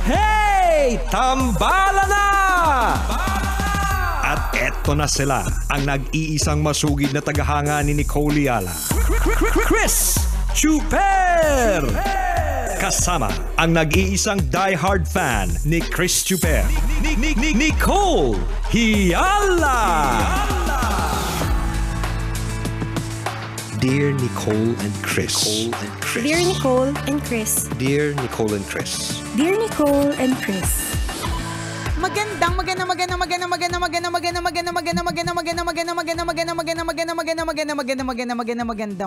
Hey! Tambala na! At eto na sila, ang nag-iisang masugid na tagahanga ni Nicole Yala. Chris Chuper! Kasama ang nag-iisang die-hard fan ni Chris Chuper. Nicole Yala! Dear Nicole and Chris. Dear Nicole and Chris. Dear Nicole and Chris. Dear Nicole and Chris. Magandang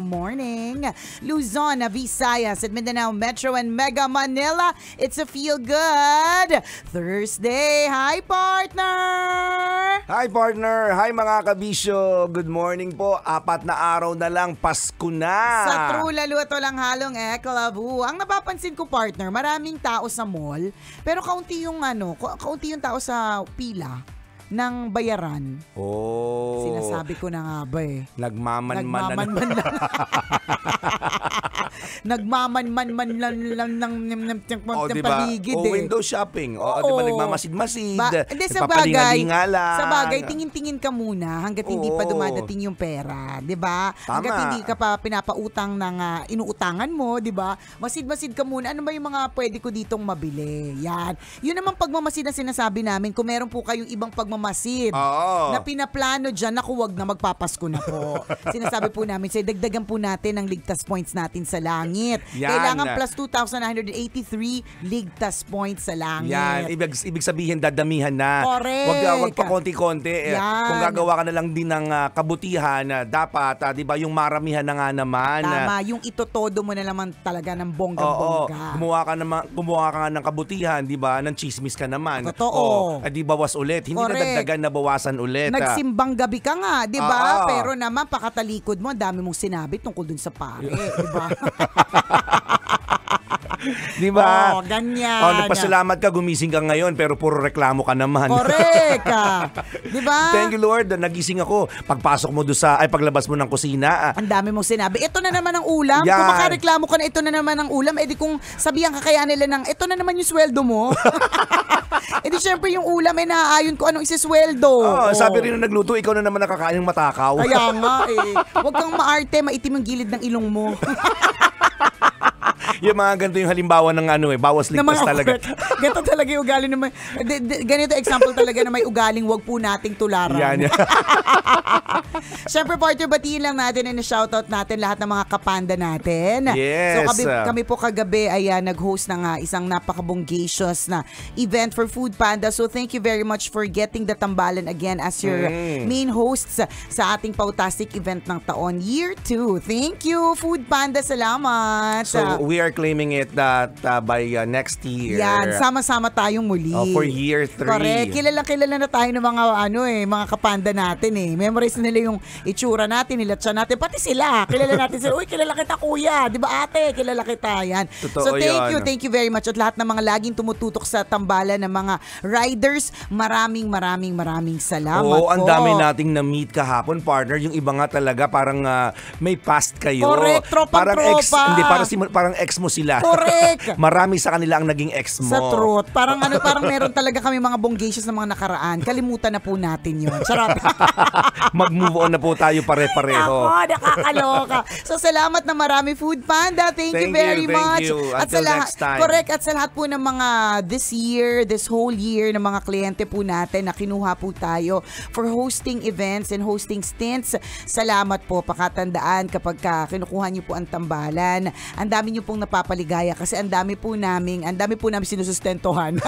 morning, Luzon, Visayas, at Mindanao Metro and Mega Manila. It's a feel good Thursday. Hi, partner! Hi, partner! Hi, mga kabisyo! Good morning po. 4 na araw na lang, Pasko na! Sa true lalo ito lang halong ekalabu. Ang napapansin ko, partner, maraming tao sa mall, pero kaunti yung tao sa pila ng bayaran. Oh. Sinasabi ko na nga ba eh. Nagmaman-man lang. Nagmaman-man lang ng paligid eh. Window shopping. Diba nagmamasid-masid. Sa bagay, tingin-tingin ka muna hanggat hindi pa dumadating yung pera. Diba? Hanggat hindi ka pa pinapautang ng inuutangan mo. Diba? Masid-masid ka muna. Ano ba yung mga pwede ko ditong mabili? Yan. Yun naman pagmamasid na sinasabi namin. Kung meron po kayong ibang pagmamasid na pinaplano dyan, naku, wag na, magpapasko na po. Sinasabi po namin, dagdagan po natin ang ligtas points natin sa langit. Yan. Kailangan plus 2,983 ligtas points sa langit. Yan. Ibig sabihin, dadamihan na. Correct. Wag pa konti-konti. Kung gagawa ka na lang din ng kabutihan, dapat, di ba, yung maramihan na nga naman. Tama, yung itotodo mo na naman talaga ng bonggang-bongga. Gumawa ka nga ng kabutihan, di ba, ng chismis ka naman. Totoo. Di bawas ulit. Hindi na dagdagan na bawasan ulit. Nagsimbang gabi ka nga, di ba? Pero naman, pakatalikod mo, ang dami mong sinabi tungkol dun sa pare, di ba? Di ba? Ganyan. Nagpasalamat ka, gumising ka ngayon, pero puro reklamo ka naman. Correct. Di ba? Thank you, Lord. Nagising ako. Pagpasok mo paglabas mo ng kusina. Ang dami mong sinabi. Ito na naman ang ulam. Yan. Kung makareklamo ka na ito na naman ang ulam, edi kung sabihan ka kaya nila ng ito na naman yung sweldo mo. Edi syempre yung ulam ay naaayon ko anong isisweldo. Sabi rin na nagluto, ikaw na naman nakakain ng matakaw. Kaya nga eh. Huwag kang maarte, maitim ang gilid ng ilong mo. Yung mga ganito yung halimbawa ng bawas ligtas talaga. Ganito talaga yung ugali naman. Ganito example talaga na may ugaling wag po nating tularan. Yan. Siyempre, partner, batiin lang natin and shoutout natin lahat ng mga kapanda natin. Yes. So kami po kagabi ay nag-host ng isang napaka-bongacious na event for Food Panda. So thank you very much for getting the tambalan again as your main hosts sa ating pautastic event ng taon, Year 2. Thank you, Food Panda. Salamat. So we are claiming it that by next year. Yan, sama-sama tayong muli. For Year 3. Correct. Kilala na tayo ng mga mga kapanda natin eh. Memorize nila yung itsura natin, nilatsa natin, pati sila. Kilala natin sila. Uy, kilala kita kuya. Di ba ate? Kilala kita. Yan. Totoo so thank you very much. At lahat ng mga laging tumututok sa tambalan ng mga riders, maraming salamat po. Ang dami nating na-meet kahapon, partner. Yung iba nga talaga parang may past kayo. Correct. Parang ex mo sila. Correct. Marami sa kanila ang naging ex mo. Sa truth. Parang meron talaga kami mga bonggacious na mga nakaraan. Kalimutan na po natin yun. Charot. Mag-move on na po tayo pare-pareho. Ako, nakakaloka. So salamat na marami, Food Panda. Thank you very much. Thank you. Until next time. Correct. At sa lahat po ng mga this whole year ng mga kliyente po natin na kinuha po tayo for hosting events and hosting stints. Salamat po. Pakatandaan kapag kinukuha niyo po ang tambalan, ang dami niyo pong napapaligaya kasi ang dami po namin sinusustentuhan.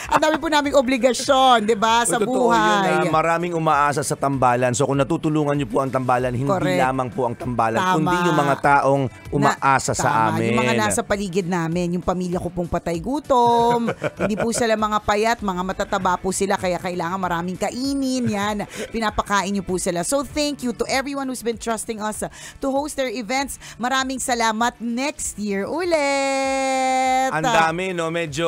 Ang dami po naming obligasyon, 'di ba, sa buhay. Yun, maraming umaasa sa tambalan. So kung natutulungan niyo po ang tambalan, hindi lamang po ang tambalan, kundi yung mga taong umaasa sa amin. Yung mga nasa paligid namin, yung pamilya ko pong patay gutom. Hindi po sila mga payat, mga matataba po sila kaya kailangan maraming kainin. Yan, pinapakain niyo po sila. So thank you to everyone who's been trusting us to host their events. Maraming salamat. Next year ulit. Ang dami, no? Medyo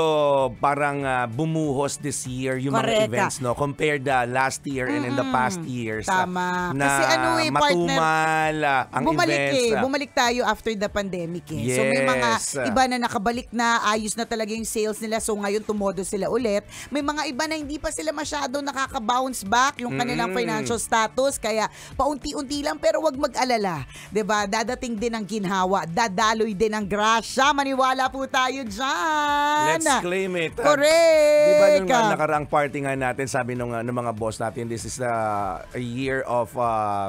parang bumuo bumuhos this year yung mga events, no? Compared last year and in the past years. Tama. Na Kasi partner, matumal ang events. Bumalik tayo after the pandemic eh. So may mga iba na nakabalik na, ayos na talaga yung sales nila. So ngayon tumodo sila ulit. May mga iba na hindi pa sila masyado nakaka-bounce back yung kanilang financial status. Kaya paunti-unti lang, pero wag mag-alala. 'Di ba? Dadating din ang ginhawa, dadaloy din ang grasya. Maniwala po tayo dyan. Let's claim it. Correct. Diba nung nakaraang party nga natin, sabi nung mga boss natin, this is a year of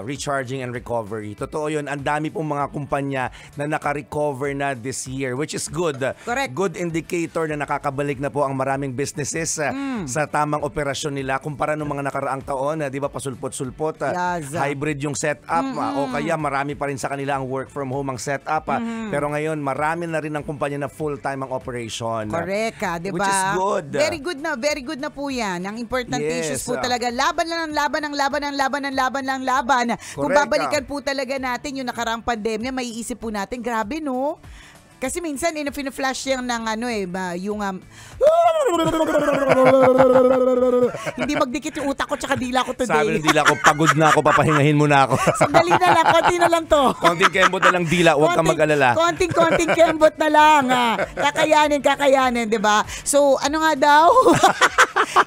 recharging and recovery. Totoo yun, ang dami pong mga kumpanya na naka-recover na this year, which is good. Correct. Good indicator na nakakabalik na po ang maraming businesses sa tamang operasyon nila kumpara nung mga nakaraang taon, di ba, pasulpot-sulpot, hybrid yung setup, o kaya marami pa rin sa kanila ang work from home ang setup. Pero ngayon, marami na rin ang kumpanya na full-time ang operation. Correct, di ba? Which is good. Very good na po yan. Ang important issues po talaga, laban lang ng laban. Kung babalikan po talaga natin yung nakaraang pandemya, maiisip po natin, grabe no? Kasi minsan, flash yan ng yung hindi magdikit yung utak ko tsaka dila ko today. Sabi ng dila ko, pagod na ako, papahingahin mo na ako. Sandali na lang, konti na lang to. Konting kembot na lang dila, huwag kang mag-alala. Konting kembot na lang. Kakayanin, di ba? So, ano nga daw?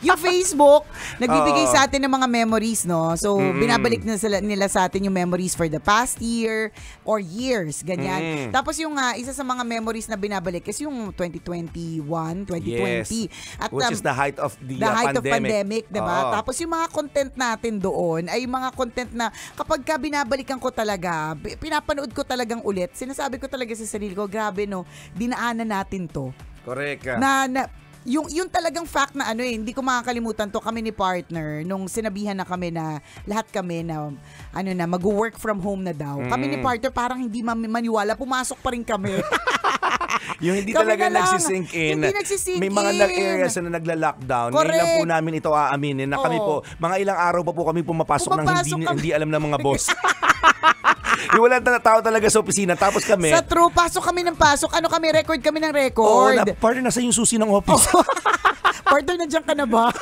Yung Facebook, nagbibigay sa atin ng mga memories, no? So, binabalik nila sa atin yung memories for the past year or years, ganyan. Tapos yung isa sa mga memories na binabalik is yung 2021, 2020. Yes. At, which is the height of the pandemic, diba? Tapos yung mga content natin doon ay mga content na kapag ka binabalikan ko talaga, pinapanood ko talagang ulit, sinasabi ko talaga sa sarili ko, grabe no, dinaanan natin to. Correct. Yung talagang fact na hindi ko makakalimutan to, kami ni partner nung sinabihan na kami na lahat kami na mag-work from home na daw. Kami ni partner parang hindi maniwala, pumasok pa rin kami. Yung hindi talaga nagsisink in. Hindi nagsisink in. May mga areas na nagla-lockdown. Ngayon lang po namin ito aaminin na kami po, mga ilang araw pa po kami pumapasok ng hindi alam ng mga boss. Yung walang tao talaga sa opisina. Tapos kami. Sa true, pasok kami ng pasok. Record kami ng record. Oo, partner, nasa yung susi ng office. Partner, nandiyan ka na ba?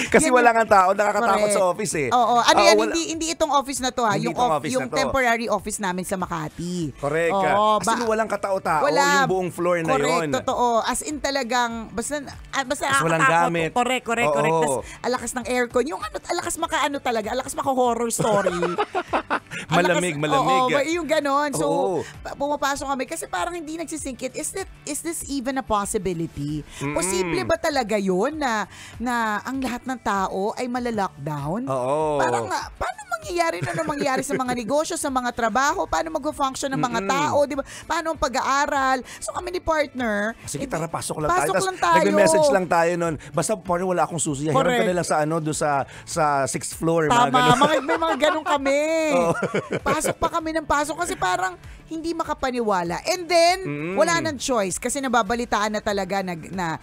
Kasi wala nga tao, nakakatakot sa office eh. Oo. Hindi itong office na to ha. Yung temporary office namin sa Makati. Correct. Kasi walang katao-tao yung buong floor na yun. Correct, totoo. As in talagang, basta walang gamit. Correct. Tapos alakas ng aircon. Yung alakas talaga. Alakas maka-horror story. Malamig. Oo, yung ganon. So, pumapasok kami kasi parang hindi nagsisingkit. Is this even a possibility? Posible ba talaga yun na ang lahat ng tao ay malalockdown? Oo. Parang paano mangyayari sa mga negosyo, sa mga trabaho, paano mag-function ng mga tao, di ba? Paano ang pag-aaral? So kami ni partner, sige, tara, pasok lang tayo. Nagme-message lang tayo nun. Basta partner, wala akong susi. Hirap ka na lang doon sa 6th floor. Tama, may mga ganun kami. Pasok pa kami ng pasok kasi parang hindi makapaniwala. And then, wala nang choice kasi nababalitaan na talaga na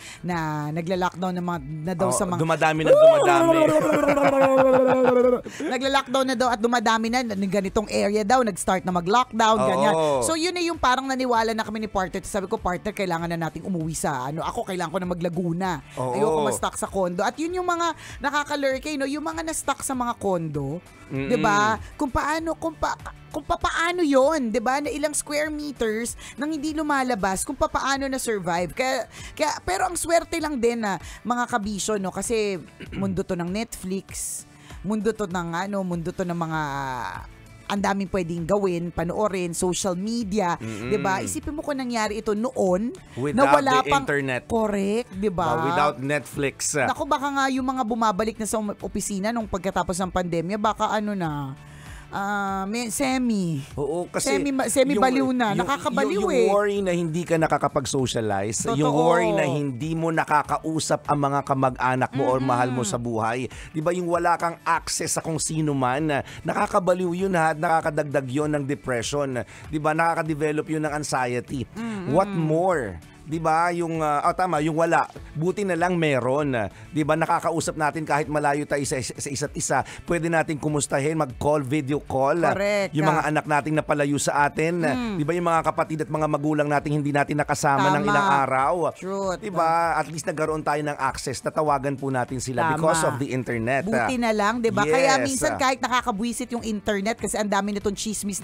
nagla-lockdown na daw sa mga... Dumadami. Nagla-lockdown na daw at dumadami na ganitong area daw, nag-start na mag-lockdown, ganyan. So yun na yung parang naniwala na kami ni partner. Sabi ko, partner, kailangan na nating umuwi sa ako kailangan ko na maglaguna. Ayoko ma-stuck sa condo. At yun yung mga nakakalurke, yung mga na-stuck sa mga condo, 'di ba? Kung paano yun, 'di ba? Na ilang square meters nang hindi lumalabas, kung paano na survive. Kaya pero ang swerte lang din na mga kabisyo, no, kasi mundo to ng Netflix, mundo to ng mga ang daming pwedeng gawin, panoorin, social media, 'di ba? Isipin mo kung nangyari ito noon without na wala the pang internet. Correct, 'di ba? Without Netflix. Naku, baka nga yung mga bumabalik na sa opisina nung pagkatapos ng pandemya, baka semi. Oo, kasi semi baliw na. Nakakabaliw yung worry na hindi ka nakakapag-socialize, yung worry na hindi mo nakakausap ang mga kamag-anak mo or mahal mo sa buhay. 'Di ba, yung wala kang access sa kung sino man, nakakabaliw yun at nakakadagdag yun ng depression. 'Di ba, nakaka-develop yun ng anxiety. What more 'Di ba? Yung tama, yung wala. Buti na lang meron. 'Di ba? Nakakausap natin kahit malayo tayo sa isa't isa. Pwede nating kumustahin, mag-call, video call. Correct. Yung mga anak nating napalayo sa atin. 'Di ba? Yung mga kapatid at mga magulang nating hindi natin nakasama ng ilang araw. Truth. 'Di ba? At least nagkaroon tayo ng access. Tatawagan po natin sila because of the internet. Buti na lang, 'di ba? Yes. Kaya minsan kahit nakakabwisit yung internet kasi ang dami nitong chismis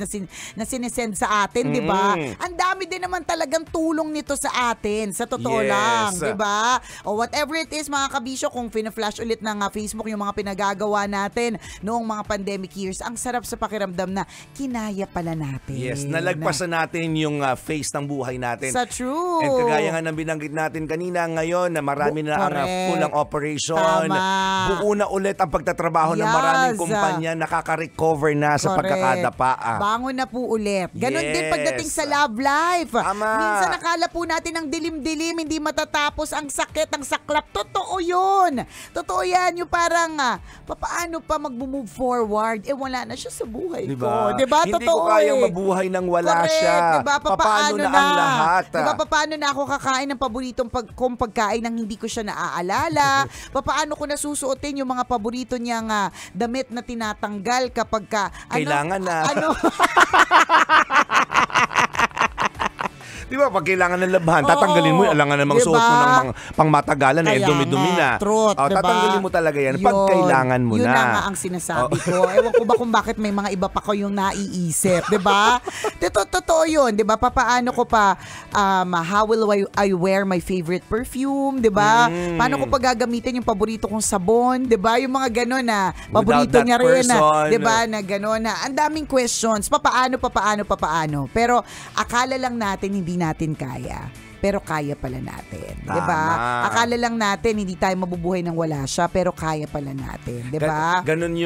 na sinesend sa atin, 'di ba? Ang dami din naman talagang tulong nito sa atin, sa totoo lang, 'di ba? O whatever it is mga kabisyo, kung fina-flash ulit ng Facebook yung mga pinagagawa natin noong mga pandemic years, ang sarap sa pakiramdam na kinaya pala natin. Yes, nalagpasan natin yung face ng buhay natin. Sa true. And kagaya nga ng binanggit natin kanina, ngayon na marami na ang full operation. Tama. Buo na ulit ang pagtatrabaho ng maraming kumpanya, nakaka-recover na sa pagkakadapa. Bangon na po ulit. Ganon din pagdating sa love life. Minsan nakala po natin ang dilim-dilim, hindi matatapos, ang sakit, ang saklap. Totoo yun. Totoo yan. Yung parang, paano pa mag-move forward? Wala na siya sa buhay ko. Diba? Hindi Totoo ko kayang mabuhay nang wala siya. Diba? Paano na ang lahat? Diba? Paano na ako kakain ng paboritong kong pagkain nang hindi ko siya naaalala? Paano ko nasusuotin yung mga paborito niyang damit na tinatanggal kapag kailangan na. Di ba, pag kailangan ng labhan, tatanggalin mo, alangan namang suot mo ng pangmatagalan, dumi-dumi na. Truth, diba? Tatanggalin mo talaga yan pag kailangan mo yun na. Yun na nga ang sinasabi ko. Ewan ko ba kung bakit may mga iba pa ko yung naiisip, di ba? Totoo yun, di ba? Paano ko pa, how will I wear my favorite perfume, di ba? Paano ko pa gagamitin yung paborito kong sabon, di ba? Yung mga gano'n na, paborito niya rin na, di ba? Na gano'n na, ang daming questions, paano. Pero akala lang natin hindi natin kaya. Pero kaya pala natin, 'di ba? Akala lang natin hindi tayo mabubuhay nang wala siya, pero kaya pala natin, 'di ba? Ganun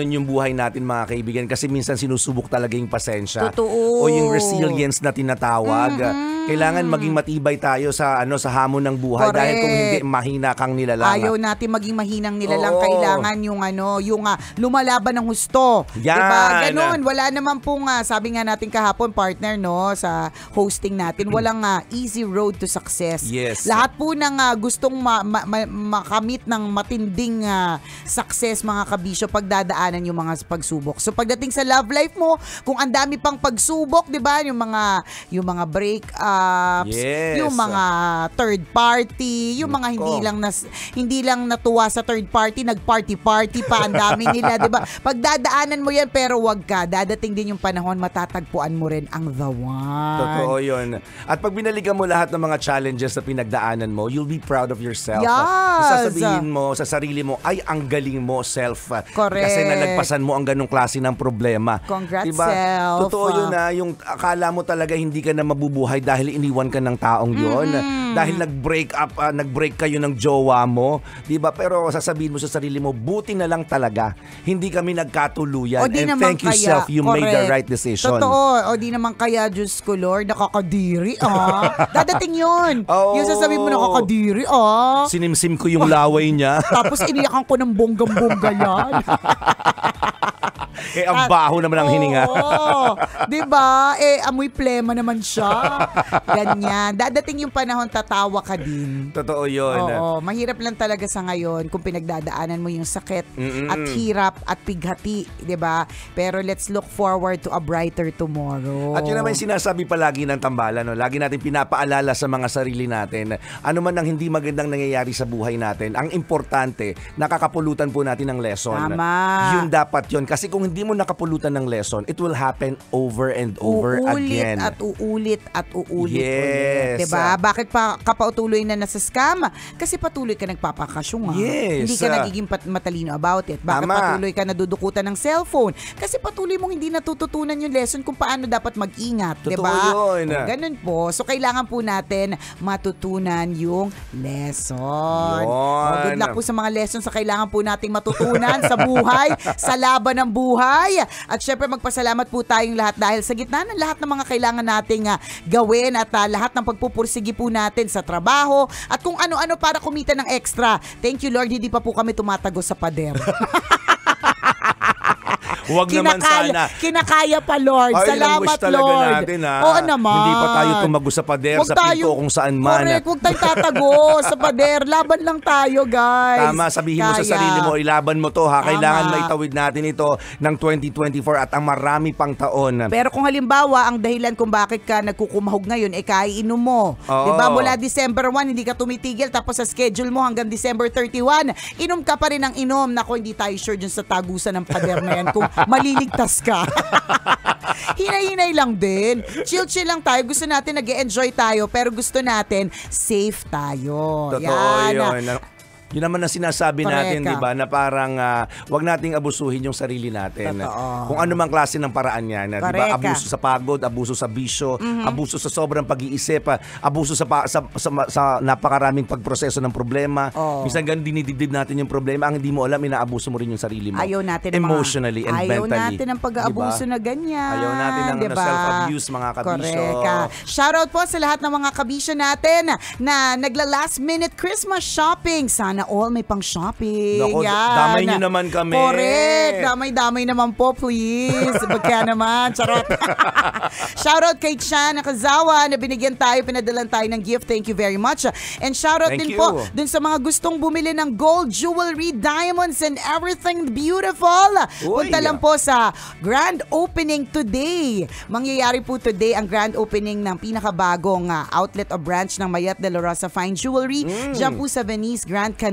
yung buhay natin mga kaibigan kasi minsan sinusubok talaga yung pasensya. Totoo. O yung resilience na tinatawag. Kailangan maging matibay tayo sa hamon ng buhay. Correct. Dahil kung hindi mahina kang nilalang. Ayaw natin maging mahinang nilalang. Kailangan yung lumalaban ng husto. Yan. 'Di ba? Ganun, wala naman pong sabi nga natin kahapon partner sa hosting natin, walang easy road to success. Yes. Lahat po ng gustong makamit ng matinding success mga kabisyo, pagdadaanan yung mga pagsubok. So pagdating sa love life mo, kung ang dami pang pagsubok, 'di ba? Yung mga breakups, yung mga third party, yung mga hindi lang natuwa sa third party, nag-party pa, ang dami nila, 'di ba? Pagdadaanan mo 'yan, pero wag ka, dadating din yung panahon matatagpuan mo rin ang the one. Totoo 'yun. At pag binalikan mo lahat ng mga challenges na pinagdaanan mo, you'll be proud of yourself. Yes. Sasabihin mo sa sarili mo, ay, ang galing mo, self. Correct. Kasi nalagpasan mo ang ganong klase ng problema. Congrats, diba? self. Totoo yun yung akala mo talaga hindi ka na mabubuhay dahil iniwan ka ng taong yun. Dahil nag-break kayo ng jowa mo. Diba? Pero sasabihin mo sa sarili mo, buti na lang talaga. Hindi kami nagkatuluyan. And thank you, self. You made the right decision. Totoo. O di naman kaya, Diyos ko, Lord, nakakadiri, Dadating yun. Yung sasabihin mo, nakakadiri, Sinimsim ko yung laway niya. Tapos iniyakan ko ng bonggang-bongga yan. Ang baho naman ang hininga. Diba? Amoy plema naman siya. Ganyan. Dadating yung panahon, tatawa ka din. Totoo yun. Oo. Mahirap lang talaga sa ngayon kung pinagdadaanan mo yung sakit at hirap at pighati. Diba? Pero let's look forward to a brighter tomorrow. At yun naman yung sinasabi palagi ng Tambalan. Lagi natin pinapaalala sa mga sarili natin. Ano man ang hindi magandang nangyayari sa buhay natin, ang importante, nakakapulutan po natin ng lesson. Tama. Yun dapat yun. Kasi kung hindi mo nakapulutan ng lesson, it will happen over and over again. Uulit at uulit. Yes. Ulit. Diba? Bakit pa kapatuloy na nasa scam? Kasi patuloy ka nagpapakasyong. Yes. Hindi ka nagiging matalino about it. Bakit patuloy ka nadudukutan ng cellphone? Kasi patuloy mong hindi natututunan yung lesson kung paano dapat mag-ingat. Totoo diba? yun. Ganun po. So, kailangan po natin matutunan yung lesson. Good luck po sa mga lessons na kailangan po nating matutunan sa buhay, sa laban ng buhay. At syempre, magpasalamat po tayong lahat dahil sa gitna ng lahat ng mga kailangan nating gawin at lahat ng pagpupursigi po natin sa trabaho at kung ano-ano para kumita ng extra. Thank you, Lord, hindi pa po kami tumatagos sa pader. Wag naman sana. Kinakaya pa, Lord. Ay, Salamat, talaga Lord. natin, ha? Oo naman. Hindi pa tayo tumago sa pader, sa pinto kung saan man. Correct, huwag tayong tatago sa pader. Laban lang tayo, guys. Tama, sabihin mo sa sarili mo, ilaban mo to, ha? Kailangan maitawid natin ito ng 2024 at ang marami pang taon. Pero kung halimbawa, ang dahilan kung bakit ka nagkukumahog ngayon, kaiinom mo. Diba? Mula December 1, hindi ka tumitigil, tapos sa schedule mo hanggang December 31, inom ka pa rin ng inom. Naku, hindi tayo sure dun sa tagusan ng pader na yan kung maliligtas ka. Hinay-hinay lang din. Chill-chill lang tayo. Gusto natin nag-e-enjoy tayo, pero gusto natin safe tayo. Totoo yan. yun. Yun naman ang sinasabi natin, di ba, na parang wag nating abusuhin yung sarili natin. Totoo. Kung ano mang klase ng paraan yan. Di ba? Abuso sa pagod, abuso sa bisyo, abuso sa sobrang pag-iisip, abuso sa napakaraming pagproseso ng problema. Minsan ganun dinidibdib natin yung problema. Ang hindi mo alam, inaabuso mo rin yung sarili mo. Ayaw natin emotionally and mentally. Ayaw natin ang pag-aabuso na ganyan. Ayaw natin ng self-abuse, mga kabisyo. Shoutout po sa lahat ng mga kabisyo natin na nagla-last minute Christmas shopping. Sana all may pang shopping. Naku, damay nyo naman kami. Correct. Damay naman po, please. Bagka naman. Charot. Shoutout kay Chan Nakazawa na binigyan tayo, pinadalan tayo ng gift. Thank you very much. And shoutout din po dun sa mga gustong bumili ng gold jewelry, diamonds, and everything beautiful. Punta lang po sa grand opening today. Mangyayari po today ang grand opening ng pinakabagong outlet o branch ng Mayet de la Rosa Fine Jewelry. Diyan po sa Venice Grand Canal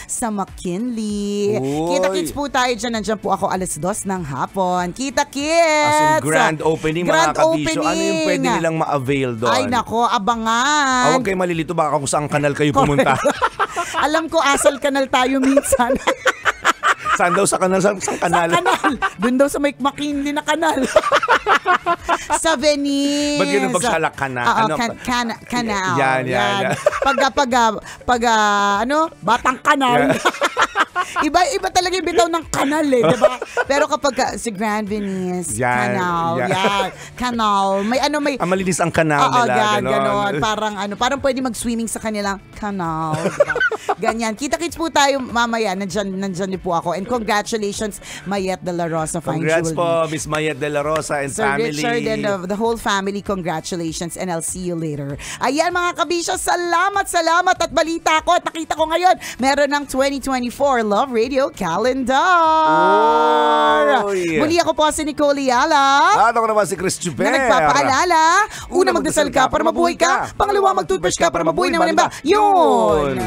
sa McKinley. Kita-kits po tayo dyan. Nandiyan po ako 2:00 ng hapon. Kita-kits! As in grand opening, mga kabisyo. Ano yung pwede nilang ma-avail doon? Ay nako, abangan. Huwag kayo malilito, baka kung saan kanal kayo pumunta. Alam ko, Asal Canal tayo minsan. Saan daw sa kanal? Sa kanal? Sa kanal. Doon daw sa may McKinley na kanal. Sa Venice. Ba't yun ang pagsalak ka na? Kanal. Yan. Batang kanal. Iba talaga yung bitaw ng kanal diba? Pero kapag si Grand Venice, kanal. Kanal. May malinis ang kanal nila. Ganon. Parang pwede mag-swimming sa kanilang kanal. Diba? Ganyan. Kita-kits po tayo mamaya. Nandyan din po ako. And congratulations, Mayet de la Rosa Fine Jewelry. Congrats po, Miss Mayet de la Rosa and Sir family. Richard and the whole family, congratulations and I'll see you later. Ayan mga kabisyo, salamat at balita ko at nakita ko ngayon, meron ng 2024 Love Radio Calendar. Muli ako po si Nicole Yala. At ako naman si Chris Chuper. Na nagpapaalala, una magdasal ka para mabuhay ka, pangalawa mag-toothbrush ka para mabuhay naman ba? Yun!